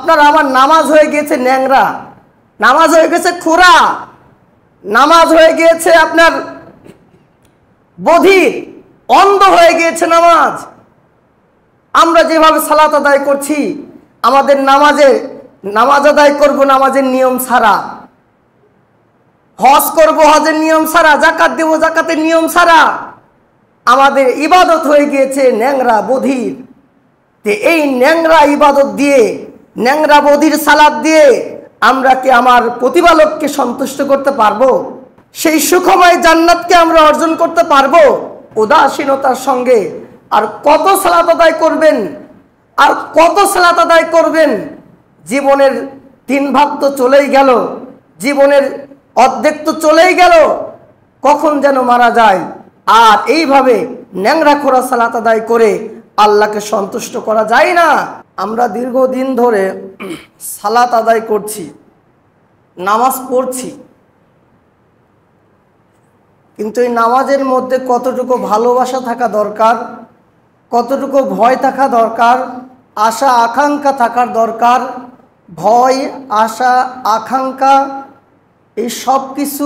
আপনার আমার নামাজ হয়ে গিয়েছে ন্যাংরা, নামাজ হয়ে গেছে খোরা, নামাজ হয়ে গিয়েছে আপনার বধির, অন্ধ হয়ে গিয়েছে নামাজ। আমরা যেভাবে সালাত আদায় করছি, আমাদের নামাজ আদায় করব নামাজের নিয়ম ছাড়া, হজ করব হজের নিয়ম ছাড়া, যাকাত দেব যাকাতের নিয়ম ছাড়া, আমাদের ইবাদত হয়ে গিয়েছে ন্যাংরা বধির। এই ন্যাংরা ইবাদত দিয়ে, ন্যাংরা বধির সালাত দিয়ে আমরা কি আমার প্রতিপালককে সন্তুষ্ট করতে পারবো? সেই সুখময় জান্নাতকে আমরা অর্জন করতে পারবো? উদাসীনতার সঙ্গে আর কত সালাত আদায় করবেন, আর কত সালাত আদায় করবেন? জীবনের 3 ভাগ তো চলেই গেল, জীবনের অর্ধেক তো চলেই গেল, কখন যেন মারা যায়। আর এইভাবে ন্যাংরা খোরা সালাত আদায় করে আল্লাহকে সন্তুষ্ট করা যায় না। আমরা দীর্ঘদিন ধরে সালাত আদায় করছি, নামাজ পড়ছি, কিন্তু এই নামাজের মধ্যে কতটুকু ভালোবাসা থাকা দরকার, কতটুকু ভয় থাকা দরকার, আশা আকাঙ্ক্ষা থাকার দরকার। ভয়, আশা, আকাঙ্ক্ষা এই সব কিছু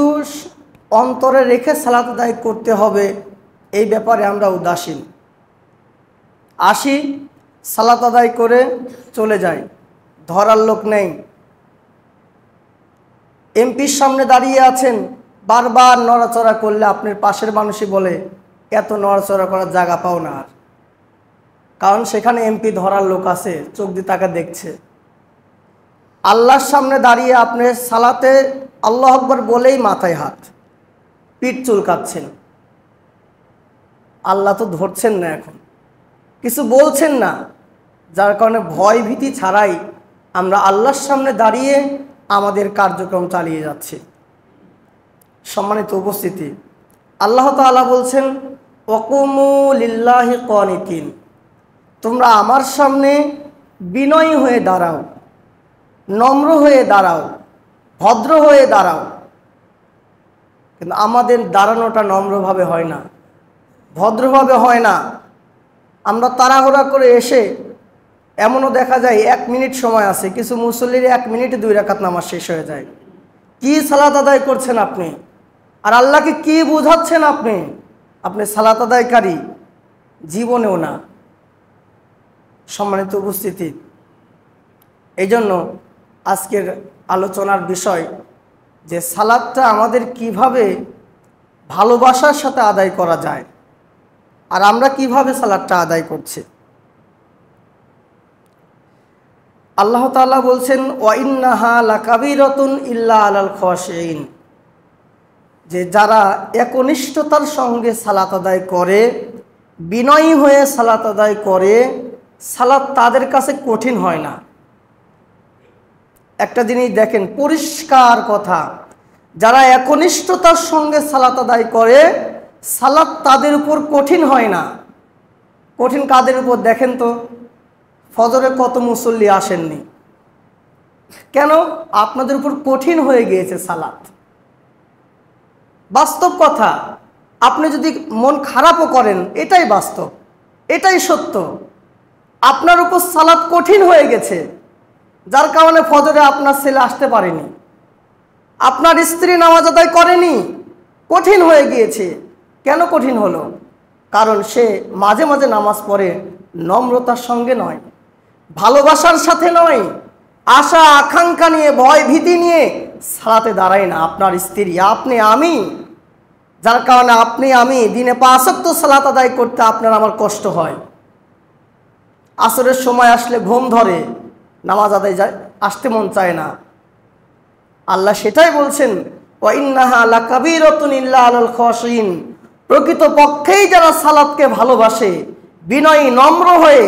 অন্তরে রেখে সালাত আদায় করতে হবে, এই ব্যাপারে আমরা উদাসীন। আসি, সালাত আদায় করে চলে যাই, ধরার লোক নেই। এমপির সামনে দাঁড়িয়ে আছেন, বারবার নড়াচড়া করলে আপনার পাশের মানুষই বলে এত নড়াচড়া করার জায়গা পাও না। আর কারণ সেখানে এমপি ধরার লোক আছে, চোখ দিয়ে তাকে দেখছে। আল্লাহর সামনে দাঁড়িয়ে আপনি সালাতে আল্লাহু আকবার বলেই মাথায় হাত, পিঠ চুলকাচ্ছেন। আল্লাহ তো ধরছেন না, এখন কিছু বলছেন না, যার কারণে ভয় ভীতি ছাড়াই আমরা আল্লাহর সামনে দাঁড়িয়ে আমাদের কার্যক্রম চালিয়ে যাচ্ছি। সম্মানিত উপস্থিতি, আল্লাহ তাআলা বলছেন ওয়াকুমু লিল্লাহি কানিতিন, তোমরা আমার সামনে বিনয়ী হয়ে দাঁড়াও, নম্র হয়ে দাঁড়াও, ভদ্র হয়ে দাঁড়াও। কিন্তু আমাদের দাঁড়ানোটা নম্রভাবে হয় না, ভদ্রভাবে হয় না। আমরা তাড়াহুড়া করে এসে এমনও দেখা যায় 1 মিনিট সময় আছে, কিছু মুসল্লির 1 মিনিটে 2 রাকাত নামাজ শেষ হয়ে যায়। কি সালাত আদায় করছেন আপনি? আর আল্লাহকে কি বোঝাচ্ছেন আপনি? আপনি সালাত আদায়কারী জীবনেও না। সম্মানিত উপস্থিতি, এই জন্য আজকের আলোচনার বিষয় যে সালাতটা আমাদের কিভাবে ভালোবাসার সাথে আদায় করা যায়, আর আমরা কিভাবে সালাতটা আদায় করছি। আল্লাহ তাআলা বলছেন ওয়া ইন্নাহা লাকাবীরাতুন ইল্লা আলাল খাশিঈন, যে যারা একনিষ্ঠতার সঙ্গে সালাত আদায় করে, বিনয়ী হয়ে সালাত আদায় করে, সালাত তাদের কাছে কঠিন হয় না। একটা জিনিস দেখেন, পরিষ্কার কথা, যারা একনিষ্ঠতার সঙ্গে সালাত আদায় করে, সালাত তাদের উপর কঠিন হয় না। কঠিন কাদের উপর দেখেন তো? ফজরে কত মুসল্লি আসেননি, কেন? আপনাদের উপর কঠিন হয়ে গিয়েছে সালাত। বাস্তব কথা, আপনি যদি মন খারাপও করেন, এটাই বাস্তব, এটাই সত্য। আপনার উপর সালাত কঠিন হয়ে গেছে, যার কারণে ফজরে আপনার ছেলে আসতে পারেনি, আপনার স্ত্রী নামাজ আদায় করেনি, কঠিন হয়ে গিয়েছে। কেন কঠিন হলো? কারণ সে মাঝে মাঝে নামাজ পড়ে নম্রতার সঙ্গে নয়, ভালোবাসার সাথে নয়, আশা আকাঙ্ক্ষা নিয়ে, ভয় ভীতি নিয়ে সালাতে দাঁড়ায় না। আপনার স্ত্রী, আপনি, আমি, যার কারণে আপনি আমি দিনে 5 ওয়াক্ত সালাত আদায় করতে আপনার আমার কষ্ট হয়। আসরের সময় আসলে ঘুম ধরে, নামাজ আদায় আসতে মন চায় না। আল্লাহ সেটাই বলছেন ওয়া ইন্নাহা লাকাবীরাতুন ইল্লা আলাল খাশিঈন, প্রকৃত পক্ষেই যারা সালাতকে ভালোবাসে, বিনয়ী নম্র হয়ে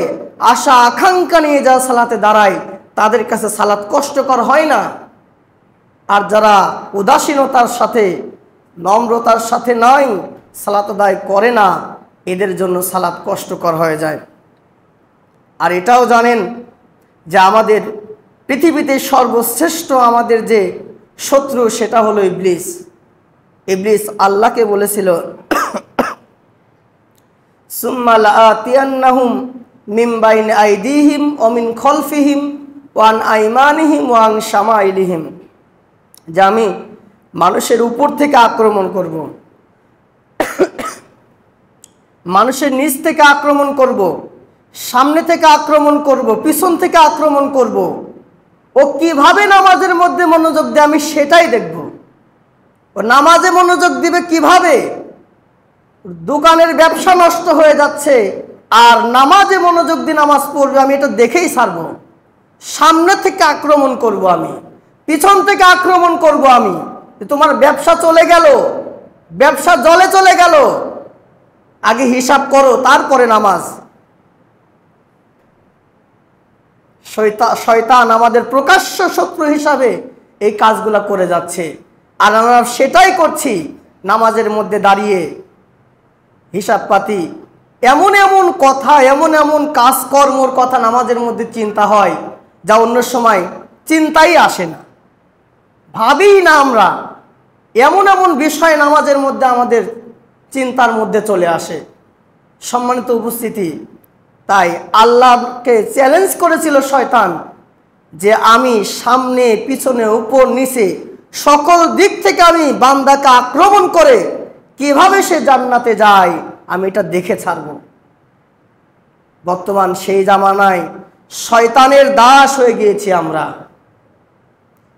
আশা আকাঙ্ক্ষা নিয়ে যারা সালাতে দাঁড়ায়, তাদের কাছে সালাত কষ্টকর হয় না। আর যারা উদাসীনতার সাথে, নম্রতার সাথে নয় সালাত আদায় করে না, এদের জন্য সালাত কষ্টকর হয়ে যায়। আর এটাও জানেন যে আমাদের পৃথিবীতে সর্বশ্রেষ্ঠ আমাদের যে শত্রু, সেটা হলো ইবলিস। ইবলিস আল্লাহকে বলেছিল সুম্মা লাআতিয়ান্নাহুম মিন বাইনি আইদিহিম ওয়া মিন খালফিহিম ওয়ান আইমানিহিম ওয়ান শামাইলিহিম, যে আমি মানুষের উপর থেকে আক্রমণ করব, মানুষের নিচ থেকে আক্রমণ করব, সামনে থেকে আক্রমণ করব, পিছন থেকে আক্রমণ করব। ও কিভাবে নামাজের মধ্যে মনোযোগ দেয় আমি সেটাই দেখব। ও নামাজে মনোযোগ দিবে কিভাবে? দোকানের ব্যবসা নষ্ট হয়ে যাচ্ছে আর নামাজে মনোযোগ দিয়ে নামাজ পড়বে, আমি এটা দেখেই ছাড়বো। সামনে থেকে আক্রমণ করব আমি, পিছন থেকে আক্রমণ করব আমি। তোমার ব্যবসা চলে গেল, ব্যবসা জলে চলে গেল, আগে হিসাব করো তারপরে নামাজ। শয়তান আমাদের প্রকাশ্য শত্রু হিসাবে এই কাজগুলা করে যাচ্ছে, আর আমরা সেটাই করছি। নামাজের মধ্যে দাঁড়িয়ে হিসাব পাতি, এমন এমন কথা, এমন এমন কাজকর্মর কথা নামাজের মধ্যে চিন্তা হয় যা অন্য সময় চিন্তাই আসে না, ভাবি না আমরা। এমন এমন বিষয় নামাজের মধ্যে আমাদের চিন্তার মধ্যে চলে আসে। সম্মানিত উপস্থিতি, তাই আল্লাহকে চ্যালেঞ্জ করেছিল শয়তান যে আমি সামনে পিছনে উপর নিচে সকল দিক থেকে আমি বান্দাকে আক্রমণ করে কিভাবে সে জান্নাতে যায় আমি এটা দেখে ছাড়ব। বর্তমান সেই জামানায় শয়তানের দাস হয়ে গিয়েছি আমরা।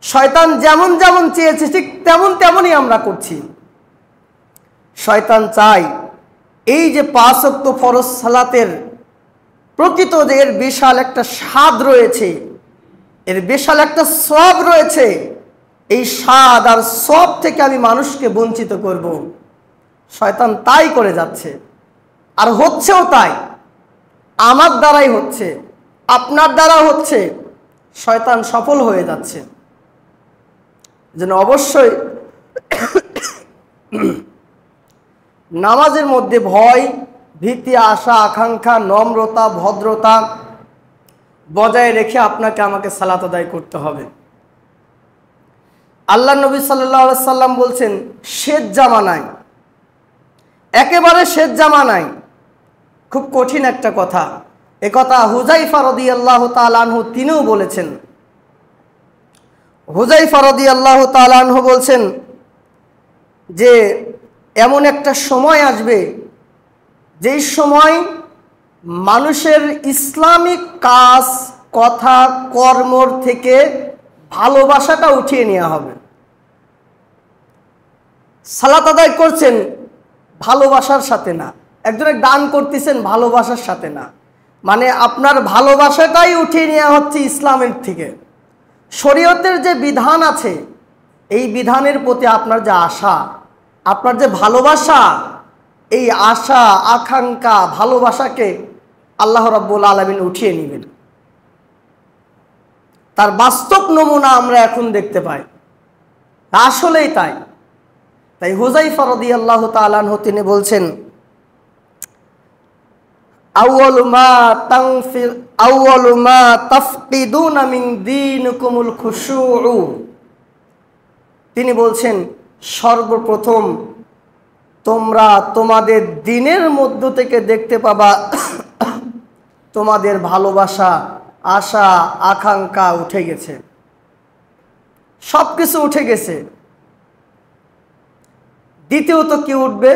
শয়তান যেমন যেমন চেয়েছে ঠিক তেমন তেমনই আমরা করছি। শয়তান চাই এই যে 5 ওয়াক্ত ফরজ সালাতের প্রকৃত যে এর বিশাল একটা স্বাদ রয়েছে, এর বিশাল একটা সওয়াব রয়েছে, এই স্বাদ আর সওয়াব থেকে আমি মানুষকে বঞ্চিত করব। শয়তান তাই করে যাচ্ছে, আর হচ্ছেও তাই। আমার দ্বারাই হচ্ছে, আপনার দ্বারা হচ্ছে, শয়তান সফল হয়ে যাচ্ছে। যেন অবশ্যই নামাজের মধ্যে ভয়, ভীতি, আশা, আকাঙ্ক্ষা, নম্রতা, ভদ্রতা বজায় রেখে আপনাকে আমাকে সালাত আদায় করতে হবে। আল্লাহ নবী সাল্লাল্লাহু আলাইহি সাল্লাম বলছেন, শেষ জামানায়, একেবারে শেষ জামানায়, খুব কঠিন একটা কথা। এ কথা হুযায়ফা রাদিয়াল্লাহু তাআলা আনহু তিনিও বলেছেন। হুযায়ফা রাদিয়াল্লাহু তাআলা আনহু বলছেন যে এমন একটা সময় আসবে যেই সময় মানুষের ইসলামিক কাজ, কথা, কর্মর থেকে ভালোবাসাটা উঠিয়ে নেওয়া হবে। সালাত আদায় করছেন ভালোবাসার সাথে না, একজনের দান করতেছেন ভালোবাসার সাথে না, মানে আপনার ভালোবাসাটাই উঠিয়ে নেওয়া হচ্ছে ইসলামের থেকে। শরীয়তের যে বিধান আছে এই বিধানের প্রতি আপনার যে আশা, আপনার যে ভালোবাসা, এই আশা, আকাঙ্ক্ষা, ভালোবাসাকে আল্লাহ রাব্বুল আলামিন উঠিয়ে নেবেন। তার বাস্তব নমুনা আমরা এখন দেখতে পাই, আসলেই তাই। তাই হুযায়ফা রাদিয়াল্লাহু তাআলা আনহু তিনি বলছেন, আউয়ালু মা তাফকিদুনা মিন দীনিকুমুল খুশুউ। তিনি বলছেন সর্বপ্রথম তোমরা তোমাদের দ্বীনের মধ্য থেকে দেখতে পাবা তোমাদের ভালোবাসা, আশা, আকাঙ্ক্ষা উঠে গেছে, সব কিছু উঠে গেছে। দ্বিতীয়ত কি উঠবে?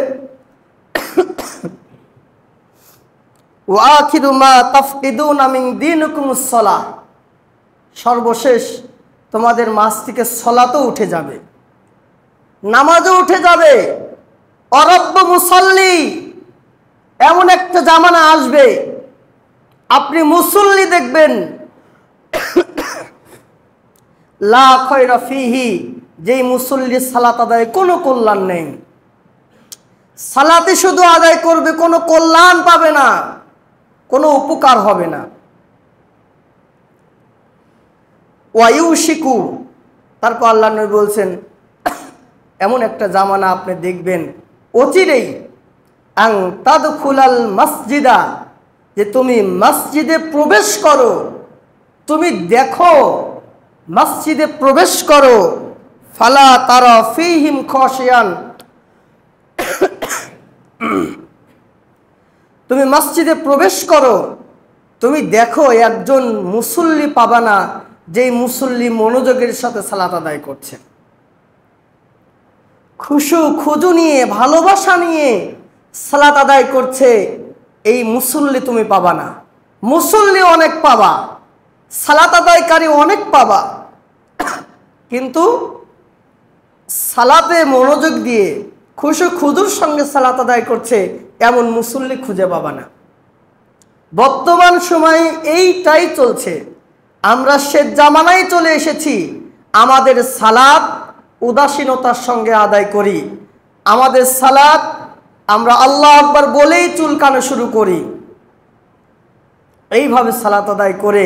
ওয়া আখিরু মা তাফকিদুনা মিন দীনিকুমুস সালাহ। সর্বশেষ তোমাদের মাঝ থেকে সালাতও উঠে যাবে, নামাজও উঠে যাবে। অরব্ব মুসাল্লি, এমন একটা জামানা আসবে আপনি মুসল্লি দেখবেন লা খায়রা ফিহি, যেই মুসল্লি সালাত আদায় কোনো কল্যাণ নেই। সালাতে শুধু আদায় করবে, কোনো কল্যাণ পাবে না, কোনো উপকার হবে না। ওয়ায়ুশিকু, তারপর আল্লাহ নবী বলছেন এমন একটা জামানা আপনি দেখবেন অচিরেই, আং তাদখুলাল মসজিদা, যে তুমি মসজিদে প্রবেশ করো, তুমি দেখো মসজিদে প্রবেশ করো, ফালা তারা ফীহিম খাশিয়ান, তুমি মসজিদে প্রবেশ করো, তুমি দেখো একজন মুসল্লি পাবা না যেই মুসল্লি মনোযোগের সাথে সালাত আদায় করছে, খুশু খুজু নিয়ে ভালোবাসা নিয়ে সালাত আদায় করছে, এই মুসল্লি তুমি পাবা না। মুসল্লি অনেক পাবা, সালাত আদায়কারী অনেক পাবা, কিন্তু সালাতে মনোযোগ দিয়ে খুশু খুজুর সঙ্গে সালাত আদায় করছে এমন মুসল্লি খুঁজে পাবা না। বর্তমান সময়ে এইটাই চলছে। আমরা সে জামানায় চলে এসেছি, আমাদের সালাত উদাসীনতার সঙ্গে আদায় করি। আমাদের সালাত আমরা আল্লাহু আকবার বলেই চুলকানো শুরু করি। এইভাবে সালাত আদায় করে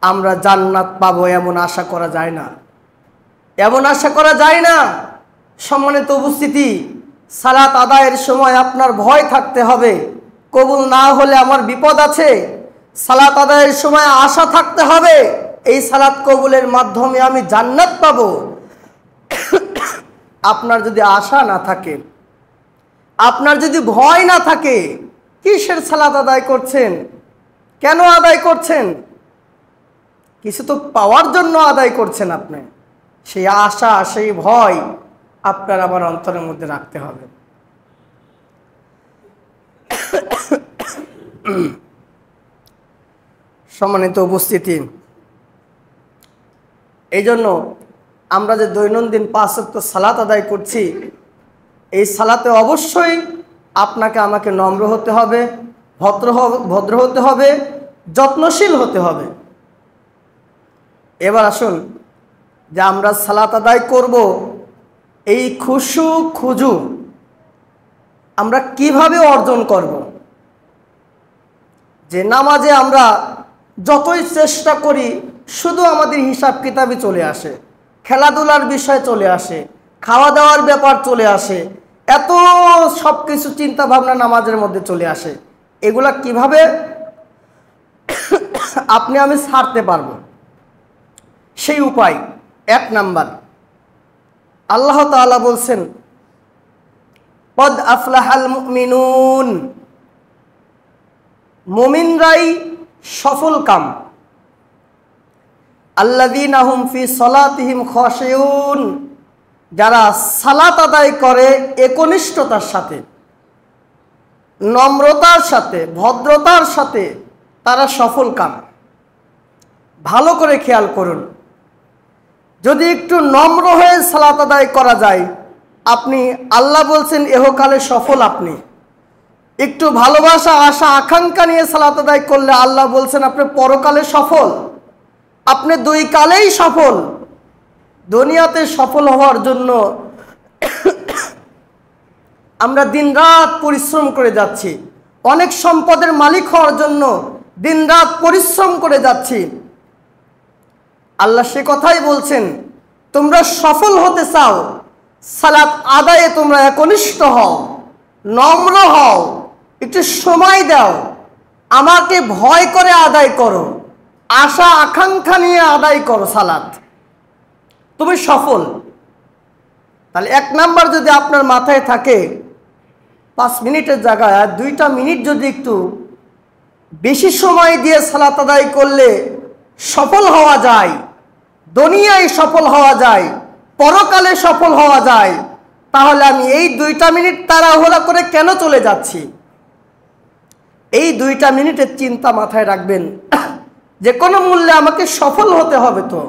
আমরা জান্নাত পাবো এমন আশা করা যায় না, এমন আশা করা যায় না। সম্মানিত উপস্থিতি, সালাত আদায়ের সময় আপনার ভয় থাকতে হবে, কবুল না হলে আমার বিপদ আছে। সালাত আদায়ের সময় আশা থাকতে হবে, এই সালাত কবুলের মাধ্যমে আমি জান্নাত পাবো। আপনার যদি আশা না থাকে, আপনার যদি ভয় না থাকে, কিসের সালাত আদায় করছেন? কেন আদায় করছেন? কিছু তো পাওয়ার জন্য আদায় করছেন আপনি। সেই আশা, সেই ভয় আপনার আমার অন্তরের মধ্যে রাখতে হবে। সম্মানিত উপস্থিতি, এই জন্য আমরা যে দৈনন্দিন 5 ওয়াক্ত সালাত আদায় করছি, এই সালাতে অবশ্যই আপনাকে আমাকে নম্র হতে হবে, ভদ্র হতে হবে, যত্নশীল হতে হবে। এবার আসুন যে আমরা সালাত আদায় করব, এই খুশু খুজু আমরা কিভাবে অর্জন করব। যে নামাজে আমরা যতই চেষ্টা করি শুধু আমাদের হিসাব কিতাবই চলে আসে, খেলাধুলার বিষয় চলে আসে, খাওয়া দাওয়ার ব্যাপার চলে আসে, এত সব কিছু চিন্তা ভাবনা নামাজের মধ্যে চলে আসে। এগুলা কিভাবে আপনি আমি ছাড়তে পারবো, সেই উপায় 1 নাম্বার, আল্লাহ তাআলা বলছেন কদ আফলাহাল মুমিনুন, মুমিনরাই সফল কাম, আল্লাযীনা হুম ফি সলাতিহিম খাশিউন, যারা সালাত আদায় করে একনিষ্ঠতার সাথে, নম্রতার সাথে, ভদ্রতার সাথে, তারা সফল কাম। ভালো করে খেয়াল করুন, যদি একটু নম্র হয়ে সালাত আদায় করা যায়, আপনি আল্লাহ বলছেন ইহকালে সফল। আপনি একটু ভালোবাসা, আশা, আকাঙ্ক্ষা নিয়ে সালাত আদায় করলে আল্লাহ বলছেন আপনি পরকালে সফল, আপনি 2 কালেই সফল। দুনিয়াতে সফল হওয়ার জন্য আমরা দিনরাত পরিশ্রম করে যাচ্ছি, অনেক সম্পদের মালিক হওয়ার জন্য দিনরাত পরিশ্রম করে যাচ্ছি। আল্লাহ সে কথাই বলছেন, তোমরা সফল হতে চাও, সালাত আদায়ে তোমরা একনিষ্ঠ হও, নম্র হও, একটু সময় দাও, আমাকে ভয় করে আদায় করো, আশা আকাঙ্ক্ষা নিয়ে আদায় করো সালাত, তুমি সফল। তাহলে 1 নাম্বার যদি আপনার মাথায় থাকে, 5 মিনিটের জায়গায় 2টা মিনিট যদি একটু বেশি সময় দিয়ে সালাত আদায় করলে সফল হওয়া যায়, দুনিয়ায় সফল হওয়া যায়, পরকালে সফল হওয়া যায়, তাহলে আমি এই 2টা মিনিট তাড়াহুড়া করে কেন চলে যাচ্ছি? এই 2টা মিনিটের চিন্তা মাথায় রাখবেন, যে কোনো মূল্যে আমাকে সফল হতে হবে। তো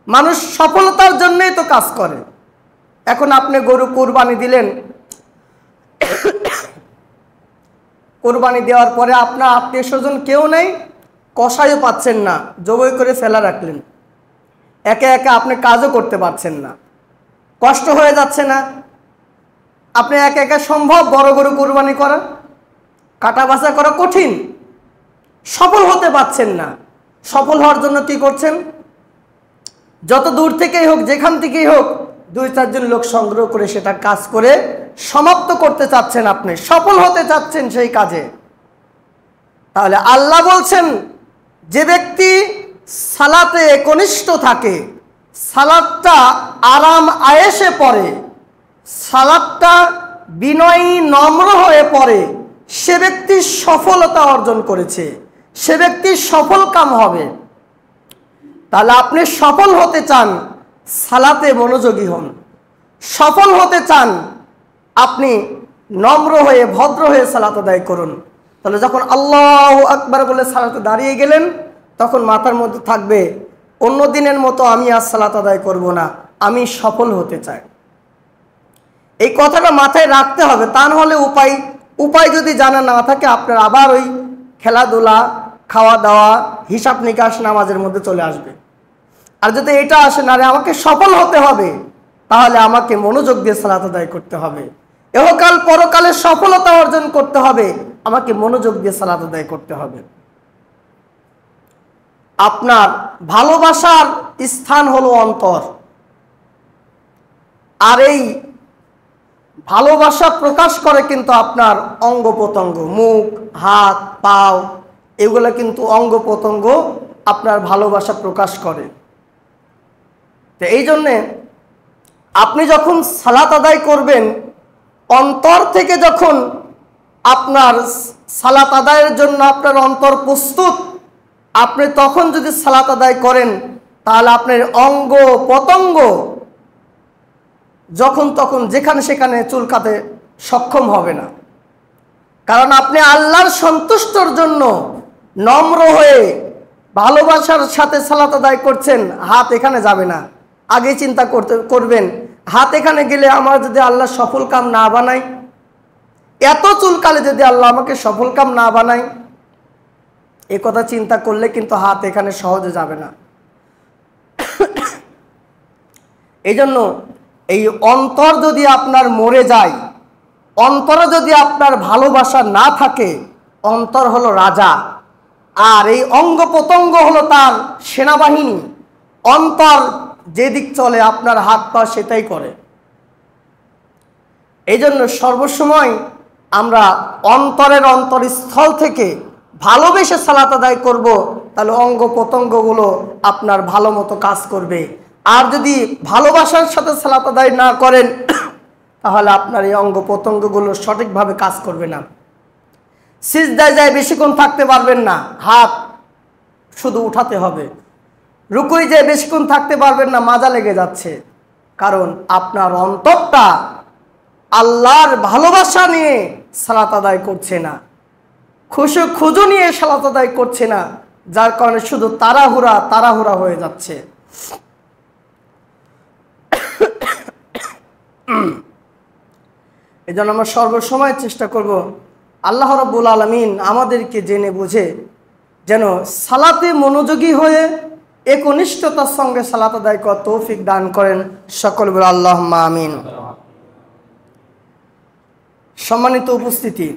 মানুষ সফলতার জন্যই তো কাজ করে। এখন আপনি গরু কোরবানি দিলেন, কোরবানি দেওয়ার পরে আপনার আত্মীয় স্বজন কেউ নেই, কষাইও পাচ্ছেন না, জবাই করে ফেলা রাখলেন, একে একে আপনি কাজও করতে পারছেন না, কষ্ট হয়ে যাচ্ছে না? আপনি একে একে সম্ভব বড় গরু কোরবানি করা, কাটা বাছা করা কঠিন, সফল হতে পারছেন না। সফল হওয়ার জন্য কি করছেন? যত দূর থেকেই হোক, যেখান থেকেই হোক, 2-4 জন লোক সংগ্রহ করে সেটা কাজ করে সমাপ্ত করতে চাচ্ছেন, আপনি সফল হতে চাচ্ছেন সেই কাজে। তাহলে আল্লাহ বলছেন, যে ব্যক্তি সালাতে একনিষ্ঠ থাকে, সালাতটা আরাম আয়েশে পড়ে, সালাতটা বিনয়ী নম্র হয়ে পড়ে, সে ব্যক্তি সফলতা অর্জন করেছে, সে ব্যক্তি সফল কাম হবে। তাহলে আপনি সফল হতে চান, সালাতে মনোযোগী হন। সফল হতে চান, আপনি নম্র হয়ে ভদ্র হয়ে সালাত আদায় করুন। তাহলে যখন আল্লাহু আকবার বলে সালাতে দাঁড়িয়ে গেলেন, তখন মাথার মধ্যে থাকবে অন্য দিনের মতো আমি আজ সালাত আদায় করব না, আমি সফল হতে চাই। এই কথাটা মাথায় রাখতে হবে। তা নাহলে উপায় যদি জানা না থাকে, আপনার আবার ওই খেলাধুলা, খাওয়া দাওয়া, হিসাব নিকাশ নামাজের মধ্যে চলে আসবে। আর যদি এটা আসে না, আমাকে সফল হতে হবে, তাহলে আমাকে মনোযোগ দিয়ে সালাত আদায় করতে হবে। ইহকাল পরকালে সফলতা অর্জন করতে হবে, আমাকে মনোযোগ দিয়ে সালাত আদায় করতে হবে। আপনার ভালোবাসার স্থান হলো অন্তর। আর এই ভালোবাসা প্রকাশ করে কিন্তু আপনার অঙ্গ প্রত্যঙ্গ, মুখ, হাত, পাও, এগুলো কিন্তু অঙ্গ প্রত্যঙ্গ আপনার ভালোবাসা প্রকাশ করে। তো এই জন্যে আপনি যখন সালাত আদায় করবেন, অন্তর থেকে যখন আপনার সালাত আদায়ের জন্য আপনার অন্তর প্রস্তুত, আপনি তখন যদি সালাত আদায় করেন, তাহলে আপনার অঙ্গ প্রত্যঙ্গ যখন তখন যেখানে সেখানে চুলকাতে সক্ষম হবে না। কারণ আপনি আল্লাহর সন্তুষ্টর জন্য নম্র হয়ে ভালোবাসার সাথে সালাত আদায় করছেন। হাত এখানে যাবে না, আগে চিন্তা করবেন হাত এখানে গেলে আমার যদি আল্লাহ সফল কাম না বানায়, এত চুলকালে যদি আল্লাহ আমাকে সফল কাম না বানায়, এ কথা চিন্তা করলে কিন্তু হাত এখানে সহজে যাবে না। এই জন্য এই অন্তর যদি আপনার মরে যায়, অন্তরে যদি আপনার ভালোবাসা না থাকে, অন্তর হলো রাজা, আর এই অঙ্গ প্রত্যঙ্গ হলো তার সেনাবাহিনী। অন্তর যেদিক চলে আপনার হাত পা সেটাই করে। এই জন্য সর্বসময় আমরা অন্তরের অন্তরস্থল থেকে ভালোবেসে সালাত আদায় করব, তাহলে অঙ্গ প্রত্যঙ্গগুলো আপনার ভালো মতো কাজ করবে। আর যদি ভালোবাসার সাথে সালাত আদায় না করেন, তাহলে আপনার এই অঙ্গ প্রত্যঙ্গগুলো সঠিকভাবে কাজ করবে না। সিজদায় যায় বেশিক্ষণ থাকতে পারবেন না, হাত শুধু উঠাতে হবে। রুকুই যায় বেশিক্ষণ থাকতে পারবেন না, মাজা লেগে যাচ্ছে। কারণ আপনার অন্তরটা আল্লাহর ভালোবাসা নিয়ে সালাত আদায় করছে না, খুজু নিয়ে সালাত আদায় করছে না, যার কারণে শুধু তাড়াহুড়া হয়ে যাচ্ছে। এই জন্য আমরা সর্বসময় চেষ্টা করব আল্লাহ রাব্বুল আলামিন আমাদেরকে জেনে বুঝে যেন সালাতে মনোযোগী হয়ে একনিষ্ঠতার সঙ্গে সালাত আদায় করার তৌফিক দান করেন। সকল বলে আল্লাহুম্মা আমিন। সম্মানিত উপস্থিতি,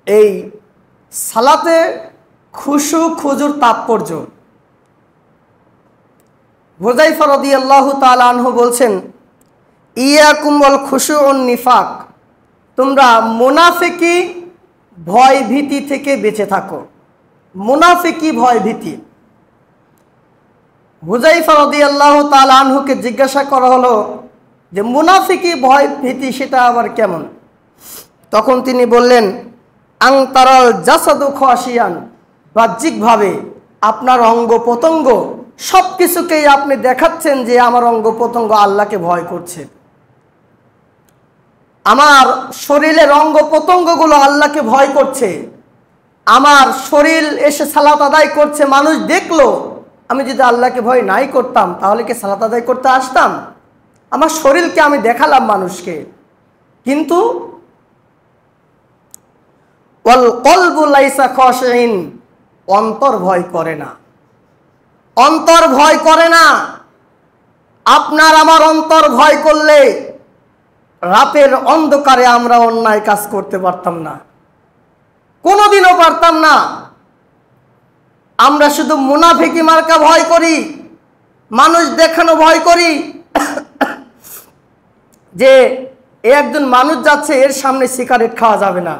এই সালাতে খুশু খুজুর তাৎপর্য, হুযায়ফা রাদিয়াল্লাহু তাআলা আনহু বলছেন, ইয়াকুম ওয়াল খুশুউন নিফাক, তোমরা মুনাফিকি ভয় ভীতি থেকে বেঁচে থাকো। মুনাফিকি ভয় ভীতি। হুযায়ফা রাদিয়াল্লাহু তাআলা আনহুকে জিজ্ঞাসা করা হলো যে মুনাফিকি ভয় ভীতি সেটা আবার কেমন? তখন তিনি বললেন, আং তারাল জাসাদু খাশিয়ান, বাহ্যিকভাবে আপনার অঙ্গ প্রত্যঙ্গ সব কিছুকেই আপনি দেখাচ্ছেন যে আমার অঙ্গ প্রত্যঙ্গ আল্লাহকে ভয় করছে, আমার শরীরের অঙ্গ প্রত্যঙ্গগুলো আল্লাহকে ভয় করছে, আমার শরীর এসে সালাত আদায় করছে, মানুষ দেখলো। আমি যদি আল্লাহকে ভয় নাই করতাম, তাহলে কি সালাত আদায় করতে আসতাম? আমার শরীরকে আমি দেখালাম মানুষকে, কিন্তু ওয়াল কলবু লাইসা খাশিন, অন্তর ভয় করে না। অন্তর ভয় করে না। আপনার আমার অন্তর ভয় করলে রাতের অন্ধকারে আমরা অন্যায় কাজ করতে পারতাম না, কোনোদিনও পারতাম না। আমরা শুধু মুনাফিকি মার্কা ভয় করি, মানুষ দেখানো ভয় করি যে একজন মানুষ যাচ্ছে, এর সামনে সিগারেট খাওয়া যাবে না,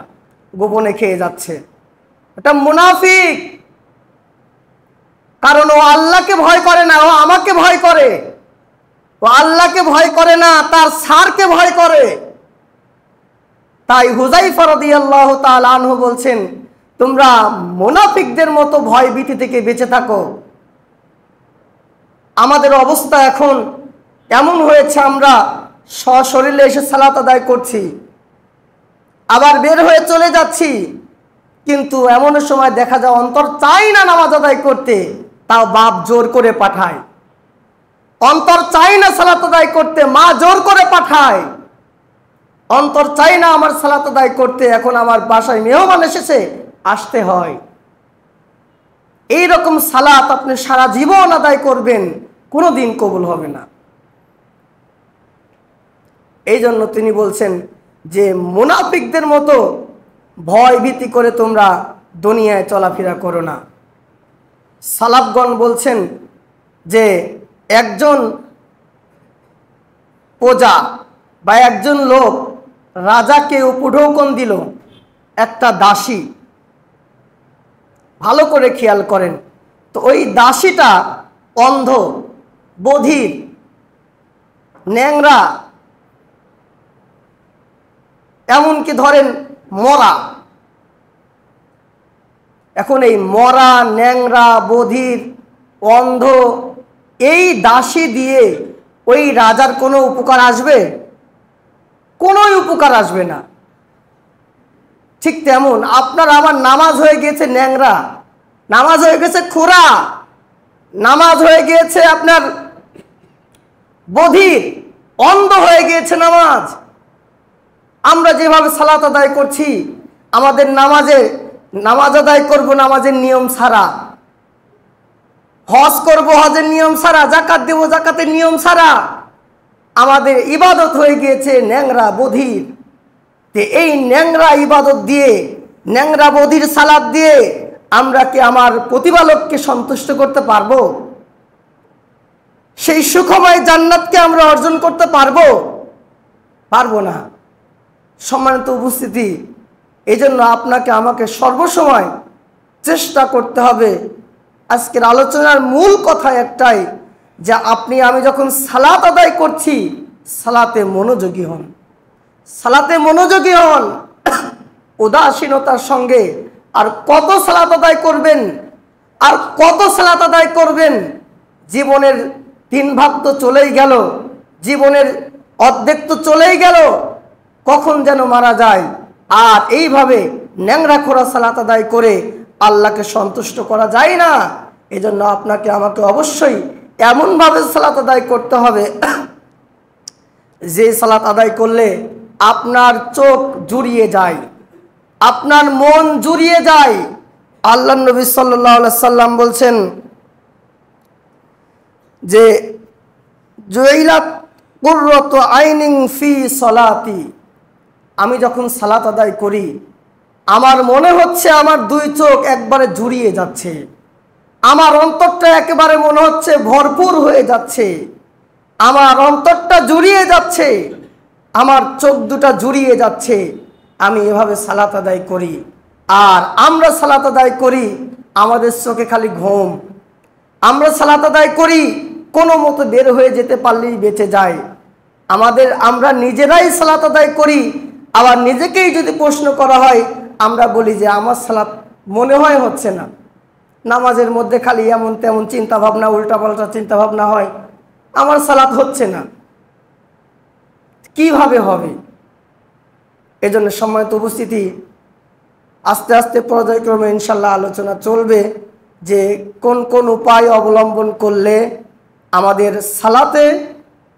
গোপনে খেয়ে যাচ্ছে, এটা মুনাফিক। কারণ ও আল্লাহকে ভয় করে না, ও আমাকে ভয় করে। ও আল্লাহকে ভয় করে না, তার স্যারকে ভয় করে। তাই হুযায়ফা রাদিয়াল্লাহু তাআলা আনহু বলছেন, তোমরা মুনাফিকদের মতো ভয় ভীতি থেকে বেঁচে থাকো। আমাদের অবস্থা এখন এমন হয়েছে, আমরা সশরীরে এসে সালাত আদায় করছি, আবার বের হয়ে চলে যাচ্ছি, কিন্তু এমন সময় দেখা যায় অন্তর চাই না নামাজ আদায় করতে, তাও বাপ জোর করে পাঠায়। অন্তর চাই না সালাত আদায় করতে, মা জোর করে পাঠায়। অন্তর চাই না আমার সালাত আদায় করতে, এখন আমার বাসায় মেহমান এসেছে, আসতে হয়। এইরকম সালাত আপনি সারা জীবন আদায় করবেন, কোনোদিন কবুল হবে না। এই জন্য তিনি বলছেন যে মুনাফিকদের মতো ভয় ভীতি করে তোমরা দুনিয়ায় চলাফেরা করো না। সালাফগণ বলছেন যে একজন প্রজা বা একজন লোক রাজাকে উপঢৌকন দিল একটা দাসী। ভালো করে খেয়াল করেন তো, ওই দাসীটা অন্ধ, বধির, ন্যাংরা, এমনকি ধরেন মরা। এখন এই মরা, ন্যাংরা, বধির, অন্ধ এই দাসী দিয়ে ওই রাজার কোনো উপকার আসবে? কোনোই উপকার আসবে না। ঠিক তেমন আপনার আমার নামাজ হয়ে গেছে ন্যাংরা, নামাজ হয়ে গেছে খোরা, নামাজ হয়ে গিয়েছে আপনার বধির, অন্ধ হয়ে গিয়েছে নামাজ। আমরা যেভাবে সালাত আদায় করছি, আমাদের নামাজ আদায় করব নামাজের নিয়ম ছাড়া, হজ করব হজের নিয়ম ছাড়া, যাকাত দেব যাকাতের নিয়ম ছাড়া, আমাদের ইবাদত হয়ে গিয়েছে ন্যাংরা, বধির। এই ন্যাংরা ইবাদত দিয়ে, ন্যাংরা বধির সালাত দিয়ে আমরা কি আমার প্রতিপালককে সন্তুষ্ট করতে পারবো? সেই সুখময় জান্নাতকে আমরা অর্জন করতে পারবো? পারবো না। সম্মানিত উপস্থিতি, এই জন্য আপনাকে আমাকে সর্বসময় চেষ্টা করতে হবে। আজকের আলোচনার মূল কথা একটাই, যে আমি যখন সালাত আদায় করছি, সালাতে মনোযোগী হন, সালাতে মনোযোগী হন। উদাসীনতার সঙ্গে আর কত সালাত আদায় করবেন, আর কত সালাত আদায় করবেন? জীবনের 3 ভাগ তো চলেই গেল, জীবনের অর্ধেক তো চলেই গেল, কখন যেন মারা যায়। আর এইভাবে ন্যাংরা খোরা সালাত আদায় করে আল্লাহকে সন্তুষ্ট করা যায় না। এজন্য আপনাকে আমাকে অবশ্যই এমনভাবে সালাত আদায় করতে হবে যে সালাত আদায় করলে আপনার চোখ জুড়িয়ে যায়, আপনার মন জুড়িয়ে যায়। আল্লাহ নবী সাল্লাল্লাহু আলাইহি সাল্লাম বলছেন যে জুইলাত কুররাতু আইনিন ফি সালাতি, আমি যখন সালাত আদায় করি আমার মনে হচ্ছে আমার 2 চোখ একবারে জুড়িয়ে যাচ্ছে, আমার অন্তরটা একেবারে মনে হচ্ছে ভরপুর হয়ে যাচ্ছে, আমার অন্তরটা জুড়িয়ে যাচ্ছে, আমার চোখ দুটা জুড়িয়ে যাচ্ছে। আমি এভাবে সালাত আদায় করি। আর আমরা সালাত আদায় করি আমাদের চোখে খালি ঘুম, আমরা সালাত আদায় করি কোনো মতো বের হয়ে যেতে পারলেই বেঁচে যায়। আমরা নিজেরাই সালাত আদায় করি, আবার নিজেকেই যদি প্রশ্ন করা হয় আমরা বলি যে আমার সালাত মনে হয় হচ্ছে না, নামাজের মধ্যে খালি এমন তেমন চিন্তা ভাবনা, উল্টাপাল্টা চিন্তা ভাবনা হয়, আমার সালাত হচ্ছে না। কিভাবে হবে? এজন্য সম্মানিত উপস্থিতি, আস্তে আস্তে পর্যায়ক্রমে ইনশাল্লাহ আলোচনা চলবে যে কোন কোন উপায় অবলম্বন করলে আমাদের সালাতে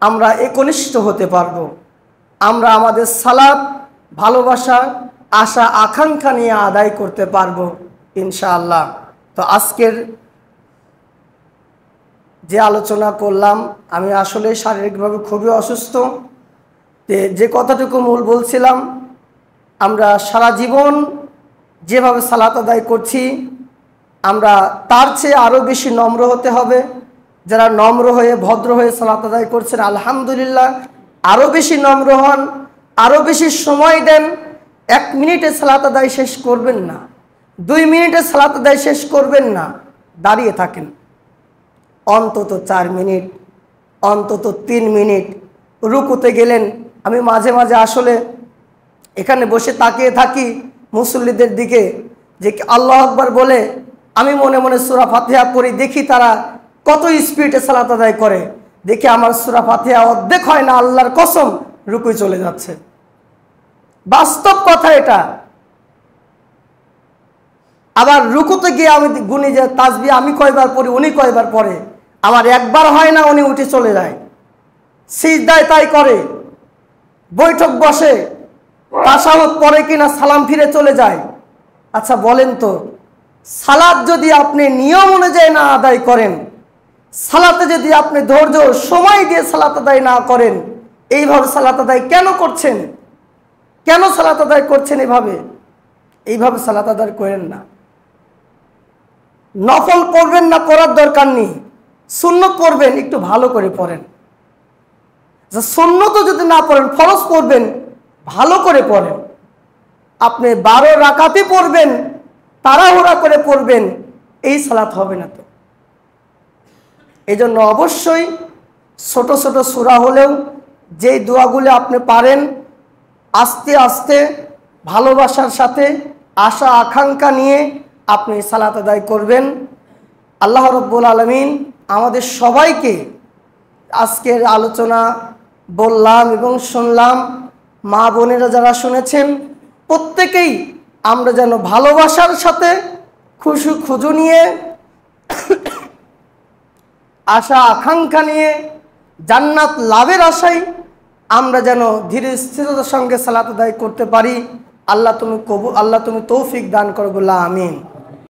আমরা একনিষ্ঠ হতে পারবো, আমরা আমাদের সালাত ভালোবাসা, আশা আকাঙ্ক্ষা নিয়ে আদায় করতে পারবো ইনশাআল্লাহ। তো আজকের যে আলোচনা করলাম, আমি আসলে শারীরিকভাবে খুবই অসুস্থ। যে কথাটুকু মূল বলছিলাম, আমরা সারা জীবন যেভাবে সালাত আদায় করছি আমরা তার চেয়ে আরও বেশি নম্র হতে হবে। যারা নম্র হয়ে ভদ্র হয়ে সালাত আদায় করছেন আলহামদুলিল্লাহ, আরও বেশি নম্র হন, আরও বেশি সময় দেন। 1 মিনিটে সালাত আদায় শেষ করবেন না, 2 মিনিটে সালাত আদায় শেষ করবেন না, দাঁড়িয়ে থাকেন অন্তত 4 মিনিট, অন্তত 3 মিনিট। রুকুতে গেলেন, আমি মাঝে মাঝে আসলে এখানে বসে তাকিয়ে থাকি মুসল্লিদের দিকে যে আল্লাহু আকবার বলে আমি মনে মনে সূরা ফাতিহা পড়ি, দেখি তারা কত স্পিডে সালাত আদায় করে, দেখি আমার সূরা ফাতিহা অর্ধেক হয় না, আল্লাহর কসম রুকুই চলে যাচ্ছে। বাস্তব কথা এটা। আবার রুকুতে গিয়ে আমি গুনি যে তাসবিহ আমি কয়বার পড়ি, উনি কয়বার পড়ে, আমার একবার হয় না, উনি উঠে চলে যায়। সিজদায় তাই করে, বৈঠক বসে তাশাহুদ পড়ে কিনা সালাম ফিরে চলে যায়। আচ্ছা বলেন তো, সালাত যদি আপনি নিয়ম অনুযায়ী না আদায় করেন, সালাতে যদি আপনি ধৈর্য সময় দিয়ে সালাত আদায় না করেন, এইভাবে সালাত আদায় কেন করছেন? কেন সালাত আদায় করছেন এইভাবে সালাত আদায় করেন না। নফল পড়বেন না, পড়ার দরকার নেই, সুন্নত পড়বেন, একটু ভালো করে পড়েন। সুন্নত যদি না পড়েন, ফরজ পড়বেন, ভালো করে পড়েন। আপনি 12 রাকাতে পড়বেন, তাড়াহুড়া করে পড়বেন, এই সালাত হবে না তো। এই জন্য অবশ্যই ছোট ছোট সূরা হলেও যেই দোয়াগুলো আপনি পারেন, আস্তে আস্তে ভালোবাসার সাথে আশা আকাঙ্ক্ষা নিয়ে আপনি সালাত আদায় করবেন। আল্লাহ রাব্বুল আলামিন আমাদের সবাইকে আজকের আলোচনা বললাম এবং শুনলাম, মা বোনেরা যারা শুনেছেন প্রত্যেকেই আমরা যেন ভালোবাসার সাথে খুশু নিয়ে আশা আকাঙ্ক্ষা নিয়ে জান্নাত লাভের আশায় আমরা যেন ধীর স্থিরতার সঙ্গে সালাত আদায় করতে পারি। আল্লাহ তুমি তৌফিক দান করো, বলে আমিন।